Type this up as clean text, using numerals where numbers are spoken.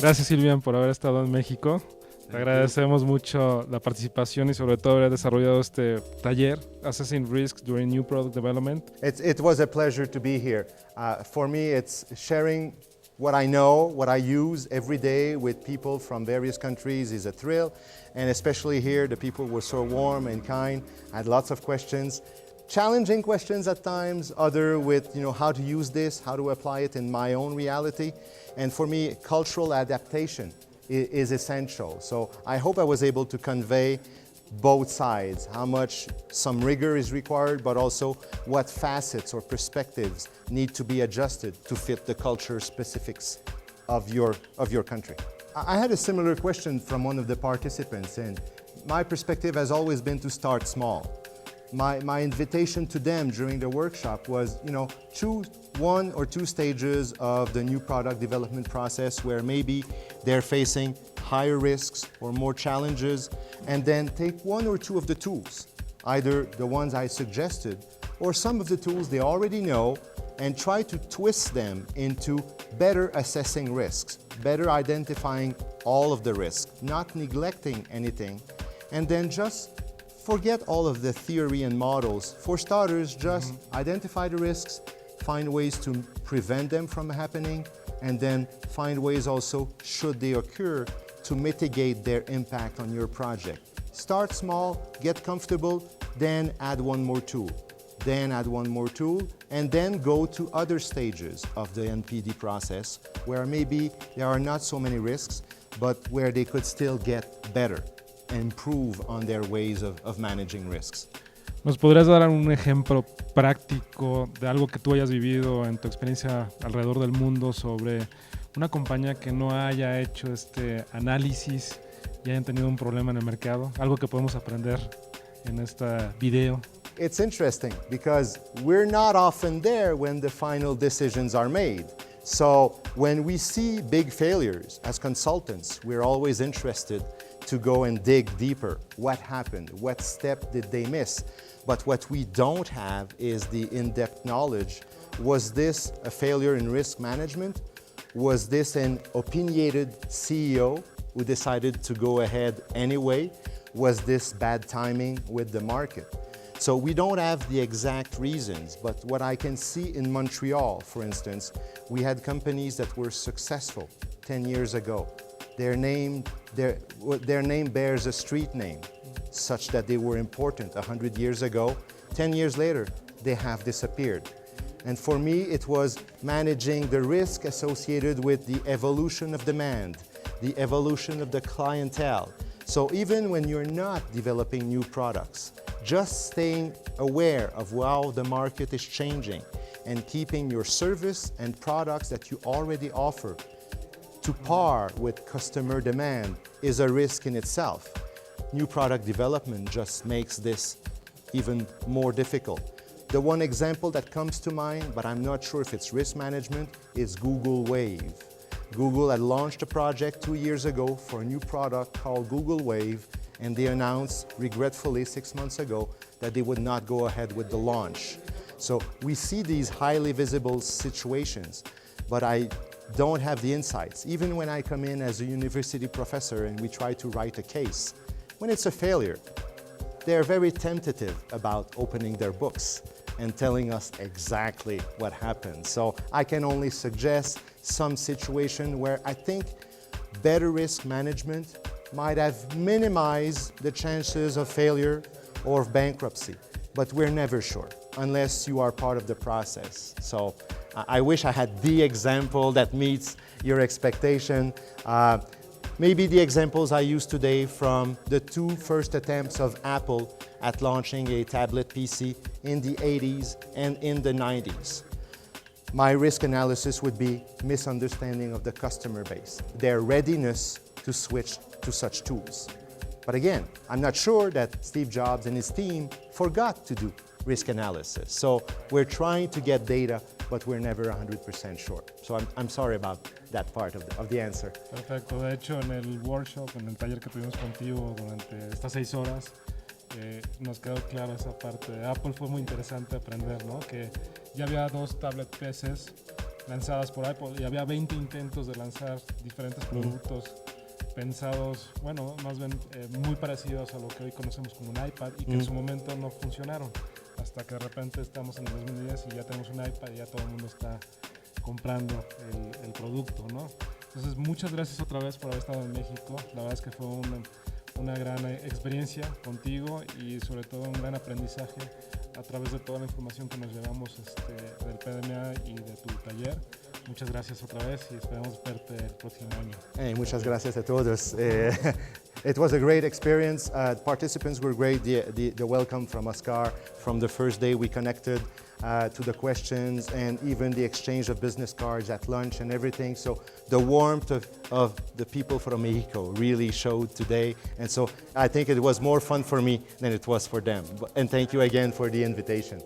Gracias, Sylvian, por haber estado en México. Te agradecemos mucho la participación y sobre todo haber desarrollado este taller, Assessing Risks During New Product Development. It was a pleasure to be here. For me, it's sharing what I know, what I use every day with people from various countries is a thrill. And especially here, the people were so warm and kind. I had lots of questions. Challenging questions at times, other with how to use this, how to apply it in my own reality. And for me, cultural adaptation is essential. So I hope I was able to convey both sides, how much some rigor is required, but also what facets or perspectives need to be adjusted to fit the culture specifics of your country. I had a similar question from one of the participants, and my perspective has always been to start small. My invitation to them during the workshop was, choose 1 or 2 stages of the new product development process where maybe they're facing higher risks or more challenges, and then take 1 or 2 of the tools, either the ones I suggested or some of the tools they already know, and try to twist them into better assessing risks, better identifying all of the risks, not neglecting anything, and then just forget all of the theory and models. For starters, just identify the risks, find ways to prevent them from happening, and then find ways also, should they occur, to mitigate their impact on your project. Start small, get comfortable, then add 1 more tool. Then add 1 more tool, and then go to other stages of the NPD process where maybe there are not so many risks, but where they could still get better. Improve on their ways of managing risks. ¿Nos podrías dar un ejemplo práctico de algo que tú hayas vivido en tu experiencia alrededor del mundo sobre una compañía que no haya hecho este análisis y hayan tenido un problema en el mercado? Algo que podemos aprender en este video. It's interesting because we're not often there when the final decisions are made. So when we see big failures as consultants, we're always interested to go and dig deeper. What happened? What step did they miss? But what we don't have is the in-depth knowledge. Was this a failure in risk management? Was this an opinionated CEO who decided to go ahead anyway? Was this bad timing with the market? So we don't have the exact reasons, but what I can see in Montreal, for instance, we had companies that were successful 10 years ago. Their name bears a street name, such that they were important 100 years ago. 10 years later, they have disappeared. And for me, it was managing the risk associated with the evolution of demand, the evolution of the clientele. So even when you're not developing new products, just staying aware of how the market is changing and keeping your service and products that you already offer to par with customer demand is a risk in itself. New product development just makes this even more difficult. The one example that comes to mind, but I'm not sure if it's risk management, is Google Wave. Google had launched a project 2 years ago for a new product called Google Wave, and they announced, regretfully, 6 months ago, that they would not go ahead with the launch. So we see these highly visible situations, but I don't have the insights. Even when I come in as a university professor and we try to write a case, when it's a failure, they're very tentative about opening their books and telling us exactly what happened. So I can only suggest some situation where I think better risk management might have minimized the chances of failure or of bankruptcy, but we're never sure unless you are part of the process. So I wish I had the example that meets your expectation. Maybe the examples I used today from the 2 first attempts of Apple at launching a tablet PC in the 80s and in the 90s. My risk analysis would be misunderstanding of the customer base, their readiness to switch to such tools. But again, I'm not sure that Steve Jobs and his team forgot to do risk analysis. So we're trying to get data, but we're never 100% sure. So I'm sorry about that part of the answer. Perfecto. De hecho, en el workshop, en el taller que tuvimos contigo durante estas 6 horas, nos quedó claro esa parte. De Apple fue muy interesante aprender, ¿no? Que ya había 2 tablet PCs lanzadas por Apple y había 20 intentos de lanzar diferentes productos pensados, bueno, más bien muy parecidos a lo que hoy conocemos como un iPad y que en su momento no funcionaron. Hasta que de repente estamos en el 2010 y ya tenemos un iPad y ya todo el mundo está comprando el producto, ¿no? Entonces, muchas gracias otra vez por haber estado en México. La verdad es que fue una gran experiencia contigo y sobre todo un gran aprendizaje a través de toda la información que nos llevamos del PDMA y de tu taller. Muchas gracias otra vez y esperamos verte el próximo año. Hey, muchas gracias a todos. It was a great experience. Participants were great. The welcome from Oscar from the first day we connected to the questions and even the exchange of business cards at lunch and everything. So the warmth of the people from Mexico really showed today. And so I think it was more fun for me than it was for them. And thank you again for the invitation.